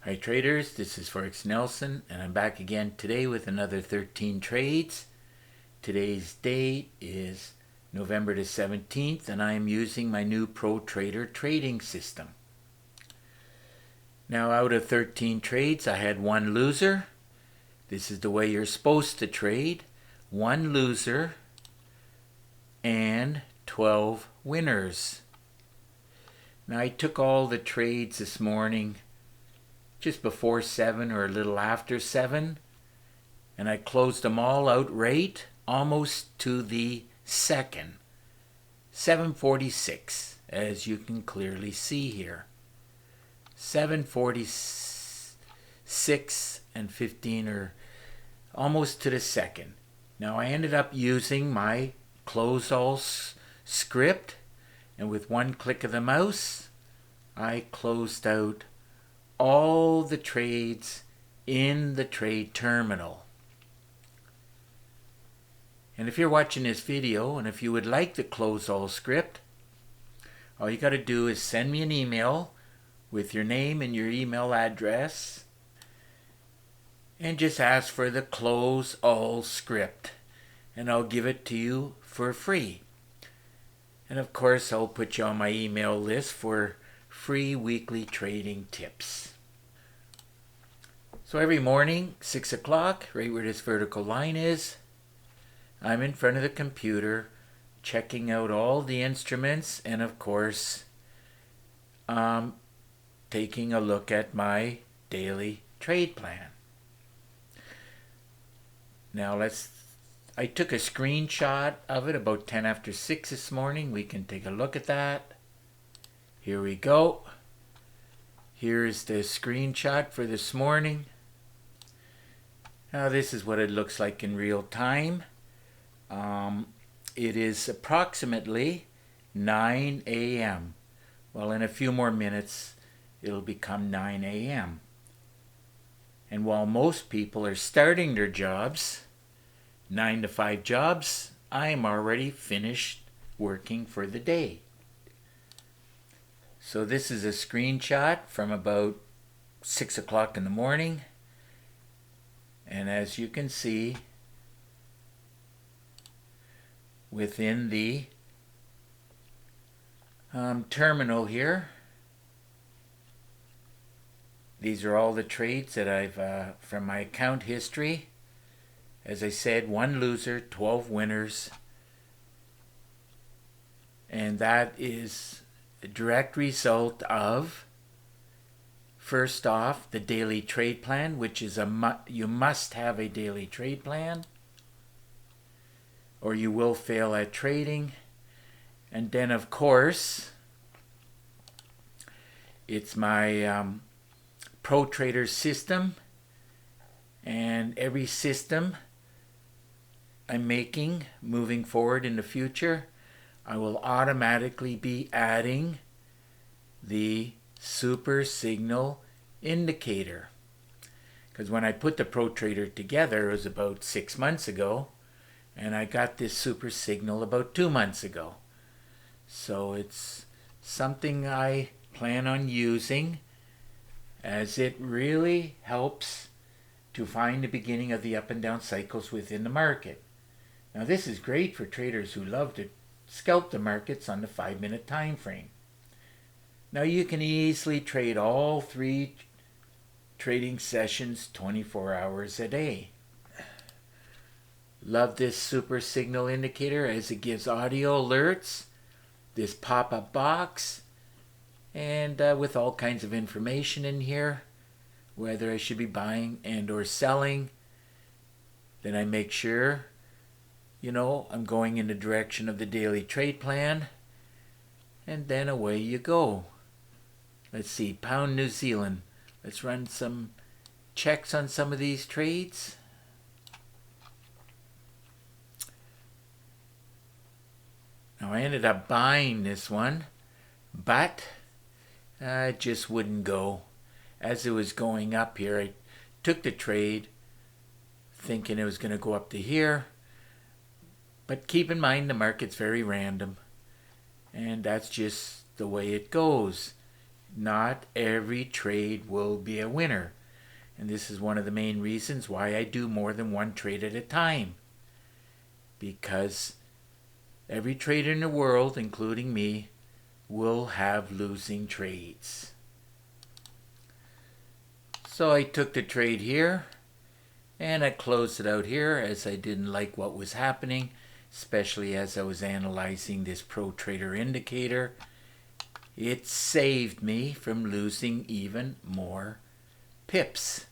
Hi traders, this is Forex Nelson and I'm back again today with another 13 trades. Today's date is November the 17th and I am using my new Pro Trader trading system. Now out of 13 trades I had one loser. This is the way you're supposed to trade. One loser and 12 winners. Now I took all the trades this morning just before 7 or a little after 7, and I closed them all outright almost to the second. 7:46, as you can clearly see here. 7:46 and 15 are almost to the second. Now I ended up using my close all script, and with one click of the mouse I closed out all the trades in the trade terminal. And if you're watching this video and if you would like the close all script, all you got to do is send me an email with your name and your email address and just ask for the close all script and I'll give it to you for free. And of course I'll put you on my email list for free weekly trading tips. So every morning, 6 o'clock, right where this vertical line is, I'm in front of the computer checking out all the instruments and of course taking a look at my daily trade plan. Now I took a screenshot of it about 10 after 6 this morning. We can take a look at that. Here we go. Here's the screenshot for this morning. Now this is what it looks like in real time. It is approximately 9 a.m. Well, in a few more minutes it'll become 9 a.m. And while most people are starting their jobs, 9 to 5 jobs, I'm already finished working for the day. So this is a screenshot from about 6 o'clock in the morning. And as you can see, within the terminal here, these are all the trades that I've from my account history. As I said, one loser, 12 winners. And that is a direct result of, first off, the daily trade plan, which is you must have a daily trade plan or you will fail at trading. And then of course it's my Pro Trader system, and every system I'm making moving forward in the future, I will automatically be adding the super signal indicator. Because when I put the Pro Trader together, it was about 6 months ago, and I got this super signal about 2 months ago. So it's something I plan on using, as it really helps to find the beginning of the up and down cycles within the market. Now this is great for traders who love to scalp the markets on the 5-minute time frame. Now you can easily trade all 3 trading sessions 24 hours a day. Love this super signal indicator as it gives audio alerts, this pop-up box, and with all kinds of information in here, whether I should be buying and or selling. Then I make sure, I'm going in the direction of the daily trade plan, and then away you go. Let's see, pound New Zealand. Let's run some checks on some of these trades. Now I ended up buying this one, but it just wouldn't go. As it was going up here, I took the trade thinking it was going to go up to here. But keep in mind the market's very random, and that's just the way it goes. not every trade will be a winner. And this is one of the main reasons why I do more than one trade at a time. Because every trader in the world, including me, will have losing trades. So I took the trade here and I closed it out here as I didn't like what was happening, especially as I was analyzing this Pro Trader indicator. It saved me from losing even more pips.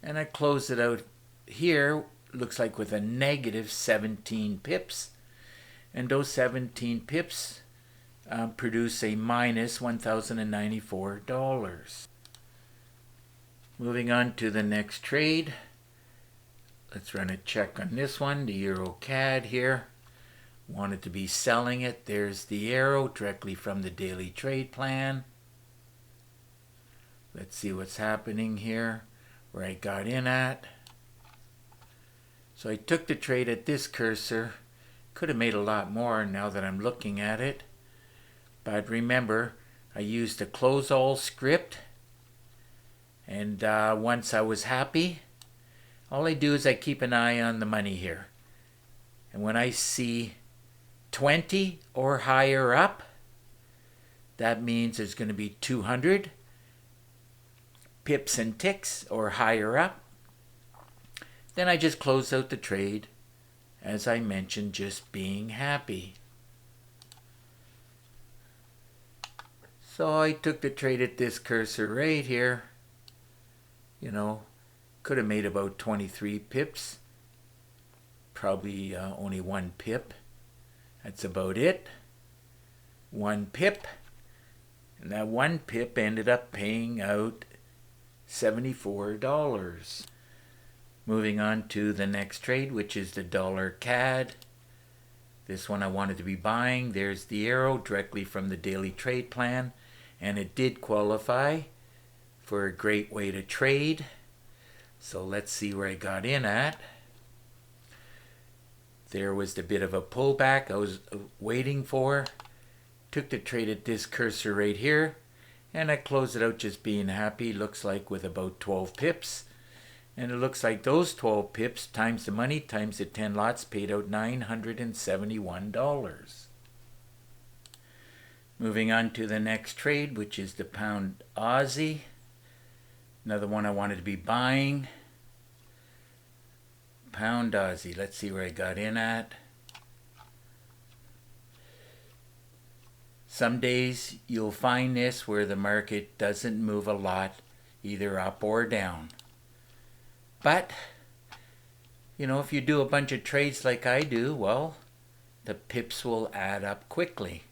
And I closed it out here, looks like with a negative 17 pips. And those 17 pips produce a minus $1,094. Moving on to the next trade. Let's run a check on this one, the Euro CAD here. Wanted to be selling it. There's the arrow directly from the daily trade plan. Let's see what's happening here, where I got in at. So I took the trade at this cursor. Could have made a lot more now that I'm looking at it. But remember, I used the close all script. And once I was happy, all I do is I keep an eye on the money here. And when I see 20 or higher up, that means there's going to be 200 pips and ticks or higher up. Then I just close out the trade, as I mentioned, just being happy. So I took the trade at this cursor right here. You know, could have made about 23 pips. Probably only one pip. That's about it. One pip. And that one pip ended up paying out $74. Moving on to the next trade, which is the dollar CAD. This one I wanted to be buying. There's the arrow directly from the daily trade plan. And it did qualify for a great way to trade. So let's see where I got in at. There was the bit of a pullback I was waiting for. Took the trade at this cursor right here. And I closed it out just being happy. Looks like with about 12 pips. And it looks like those 12 pips times the money times the 10 lots paid out $971. Moving on to the next trade, which is the pound Aussie. Another one I wanted to be buying. Pound Aussie. Let's see where I got in at. Some days you'll find this where the market doesn't move a lot, either up or down. But, you know, if you do a bunch of trades like I do, well, the pips will add up quickly.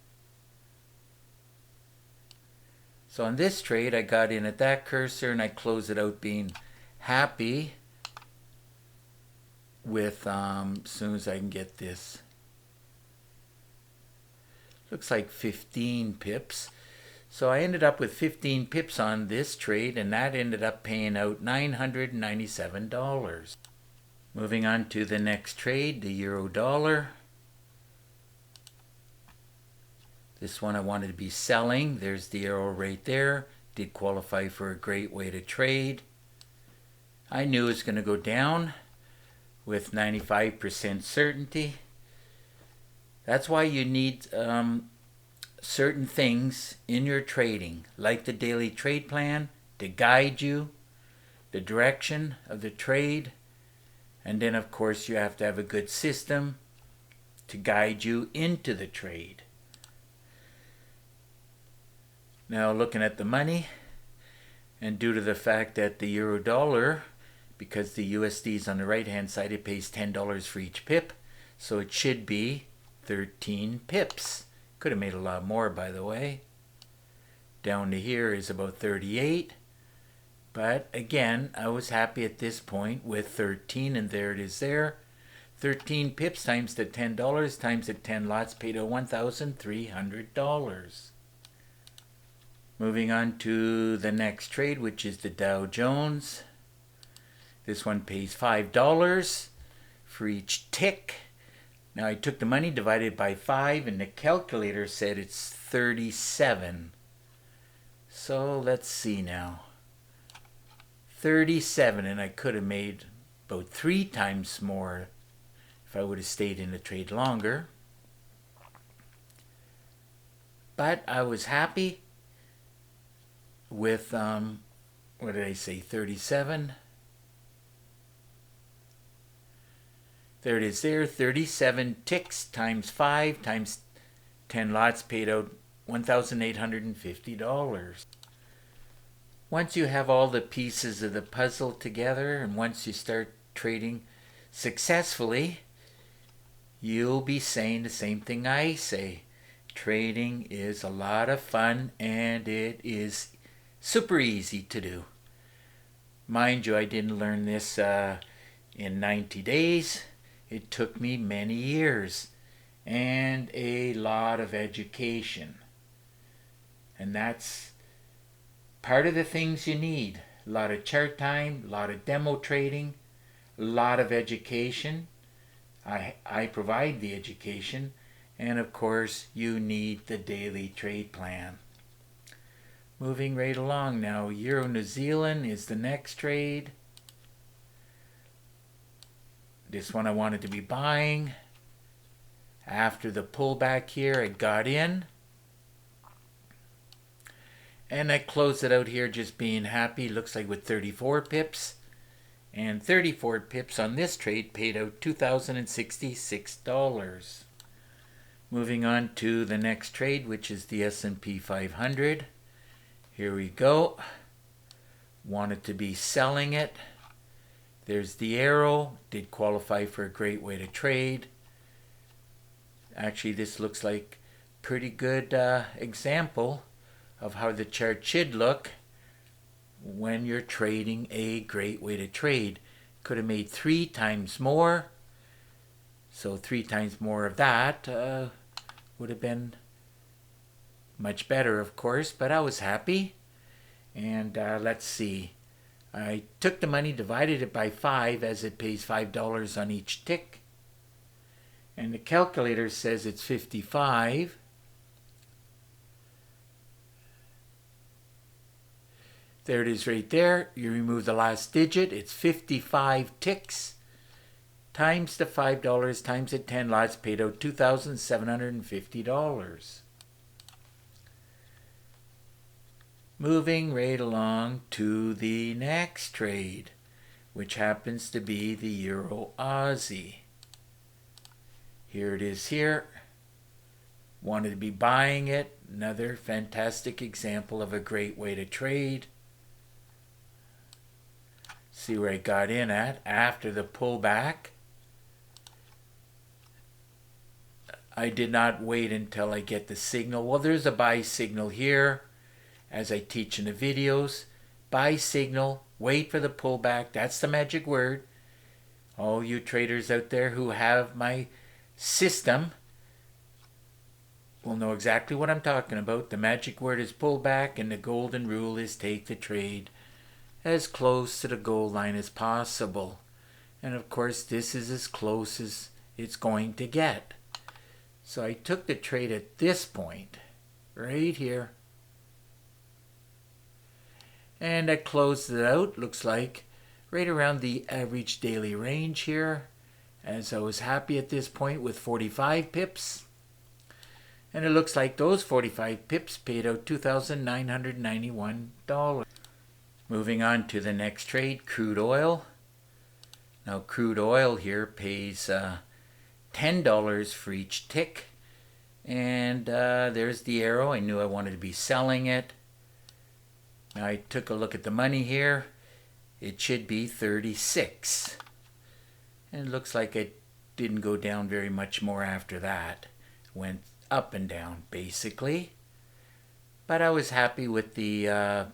So on this trade, I got in at that cursor and I closed it out being happy with, as soon as I can get this, looks like 15 pips. So I ended up with 15 pips on this trade, and that ended up paying out $997. Moving on to the next trade, the euro dollar. This one I wanted to be selling. There's the arrow right there. Did qualify for a great way to trade. I knew it was going to go down with 95% certainty. That's why you need certain things in your trading, like the daily trade plan, to guide you, the direction of the trade, and then of course you have to have a good system to guide you into the trade. Now looking at the money, and due to the fact that the euro dollar, because the USD is on the right hand side, it pays $10 for each pip, so it should be 13 pips. Could have made a lot more, by the way. Down to here is about 38. But again, I was happy at this point with 13, and there it is there. 13 pips times the $10 times the 10 lots paid out $1,300. Moving on to the next trade, which is the Dow Jones. This one pays $5 for each tick. Now I took the money, divided by 5, and the calculator said it's 37. So let's see now. 37, and I could have made about 3 times more if I would have stayed in the trade longer. But I was happy with, what did I say, 37? There it is there, 37 ticks times 5 times 10 lots paid out $1,850. Once you have all the pieces of the puzzle together, and once you start trading successfully, you'll be saying the same thing I say. Trading is a lot of fun, and it is super easy to do. Mind you, I didn't learn this in 90 days. It took me many years and a lot of education. And that's part of the things you need. A lot of chart time, a lot of demo trading, a lot of education. I provide the education. And of course, you need the daily trade plan. Moving right along now, Euro New Zealand is the next trade. This one I wanted to be buying. After the pullback here, I got in. And I closed it out here just being happy. Looks like with 34 pips. And 34 pips on this trade paid out $2,066. Moving on to the next trade, which is the S&P 500. Here we go. Wanted to be selling it. There's the arrow. Did qualify for a great way to trade. Actually, this looks like a pretty good example of how the chart should look when you're trading a great way to trade. Could have made 3 times more. So 3 times more of that would have been much better, of course, but I was happy. And let's see. I took the money, divided it by 5, as it pays $5 on each tick. And the calculator says it's 55. There it is right there. You remove the last digit. It's 55 ticks times the $5 times the 10 lots paid out $2,750. Moving right along to the next trade, which happens to be the Euro Aussie. Here it is here. Wanted to be buying it. Another fantastic example of a great way to trade. See where I got in at after the pullback. I did not wait until I get the signal. Well, there's a buy signal here, as I teach in the videos. Buy signal, wait for the pullback. That's the magic word. All you traders out there who have my system will know exactly what I'm talking about. The magic word is pullback, and the golden rule is take the trade as close to the goal line as possible. And of course, this is as close as it's going to get. So I took the trade at this point, right here. And I closed it out, looks like, right around the average daily range here, as I was happy at this point with 45 pips. And it looks like those 45 pips paid out $2,991. Moving on to the next trade, crude oil. Now crude oil here pays $10 for each tick. And there's the arrow. I knew I wanted to be selling it. Now I took a look at the money here. It should be 36. And it looks like it didn't go down very much more after that. Went up and down basically. But I was happy with the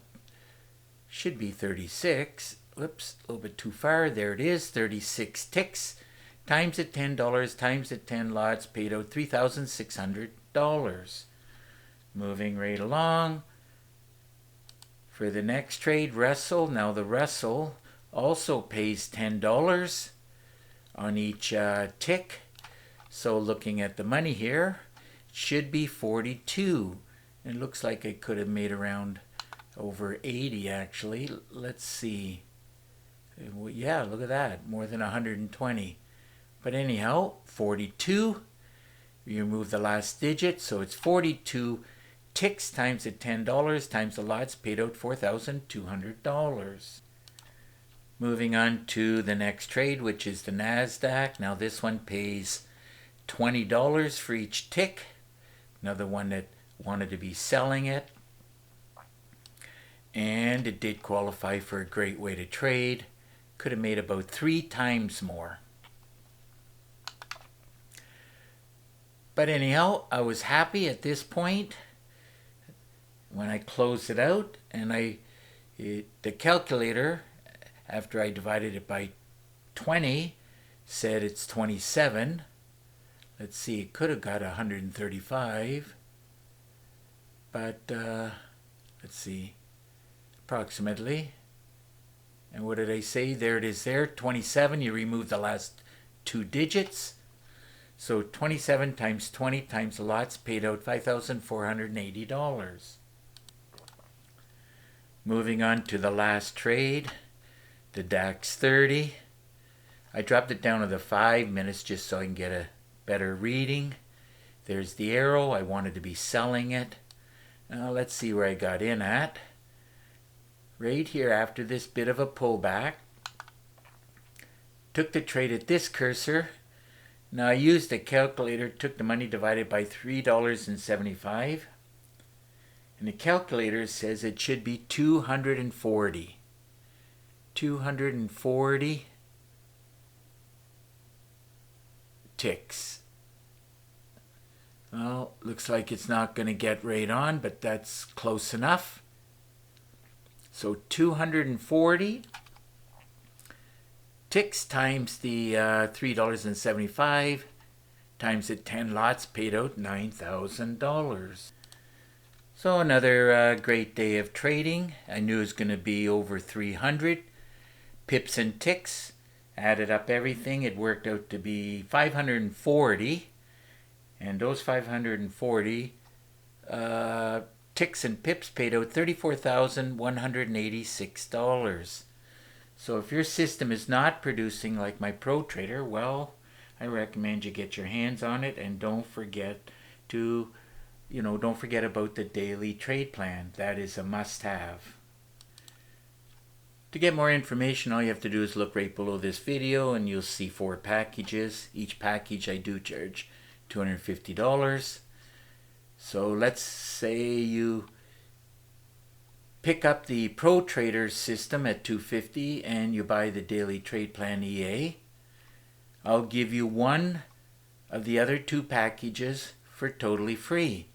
should be 36. Whoops, a little bit too far. There it is, 36 ticks times at $10 times at 10 lots paid out $3,600. Moving right along. For the next trade, Russell. Now the Russell also pays $10 on each tick. So looking at the money here, it should be 42. It looks like I could have made around over 80 actually. Let's see. Yeah, look at that, more than 120. But anyhow, 42. You remove the last digit, so it's 42 ticks times the $10 times the lots paid out $4,200. Moving on to the next trade, which is the NASDAQ. Now this one pays $20 for each tick. Another one that wanted to be selling it. And it did qualify for a great way to trade. Could have made about 3 times more. But anyhow, I was happy at this point when I closed it out, and the calculator, after I divided it by 20, said it's 27. Let's see, it could have got 135, but let's see, approximately. And what did I say? There it is there, 27. You remove the last 2 digits. So 27 times 20 times the lots paid out $5,480. Moving on to the last trade, the DAX 30. I dropped it down to the 5 minutes just so I can get a better reading. There's the arrow. I wanted to be selling it. Now let's see where I got in at. Right here after this bit of a pullback. Took the trade at this cursor. Now I used a calculator, took the money divided by $3.75. And the calculator says it should be 240. 240 ticks. Well, looks like it's not going to get right on, but that's close enough. So 240 ticks times the $3.75 times the 10 lots paid out $9,000. So another great day of trading. I knew it was going to be over 300 pips and ticks. Added up everything, it worked out to be 540. And those 540 ticks and pips paid out $34,186. So if your system is not producing like my Pro Trader, well, I recommend you get your hands on it, and don't forget to, don't forget about the daily trade plan. That is a must-have. To get more information, all you have to do is look right below this video and you'll see 4 packages. Each package I do charge $250. So let's say you pick up the Pro Trader system at $250 and you buy the Daily Trade Plan EA. I'll give you one of the other 2 packages for totally free.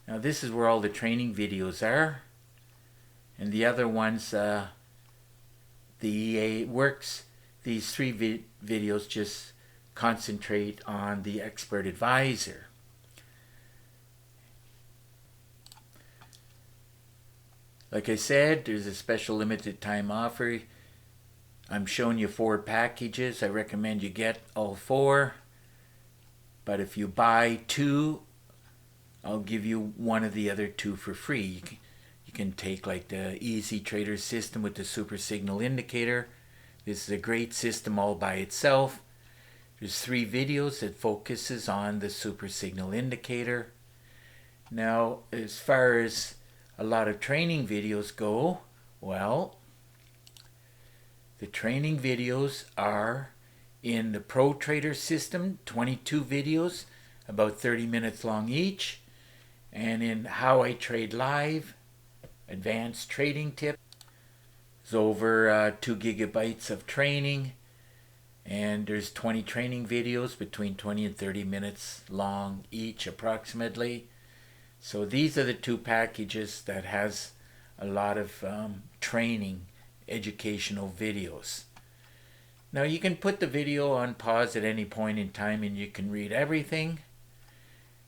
Now this is where all the training videos are. And the other ones, the EA works. These 3 videos just concentrate on the expert advisor. Like I said, there's a special limited time offer. I'm showing you 4 packages. I recommend you get all 4. But if you buy 2, I'll give you one of the other 2 for free. You can take like the Easy Trader system with the Super Signal Indicator. This is a great system all by itself. There's 3 videos that focuses on the Super Signal Indicator. Now, as far as a lot of training videos go, well, the training videos are in the Pro Trader system, 22 videos, about 30 minutes long each. And in How I Trade Live, advanced trading tips, it's over 2 gigabytes of training. And there's 20 training videos between 20 and 30 minutes long each approximately. So these are the 2 packages that has a lot of training, educational videos. Now you can put the video on pause at any point in time and you can read everything,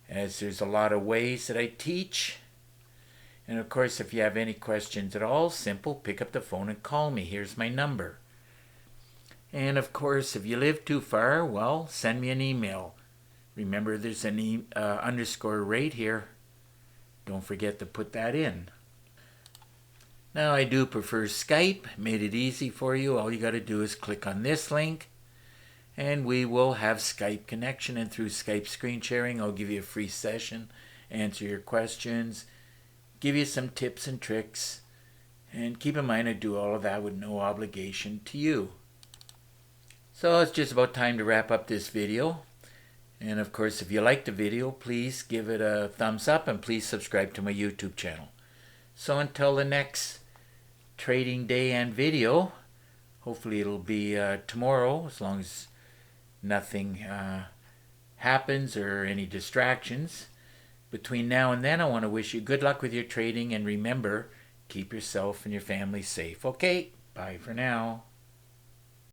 as there's a lot of ways that I teach. And of course, if you have any questions at all, simple, pick up the phone and call me. Here's my number. And of course, if you live too far, well, send me an email. Remember, there's an underscore right here. Don't forget to put that in. Now I do prefer Skype. Made it easy for you. All you got to do is click on this link and we will have Skype connection, and through Skype screen sharing I'll give you a free session, answer your questions, give you some tips and tricks, and keep in mind I do all of that with no obligation to you. So it's just about time to wrap up this video. And of course, if you liked the video, please give it a thumbs up and please subscribe to my YouTube channel. So until the next trading day and video, hopefully it'll be tomorrow, as long as nothing happens or any distractions. Between now and then, I want to wish you good luck with your trading, and remember, keep yourself and your family safe. Okay, bye for now.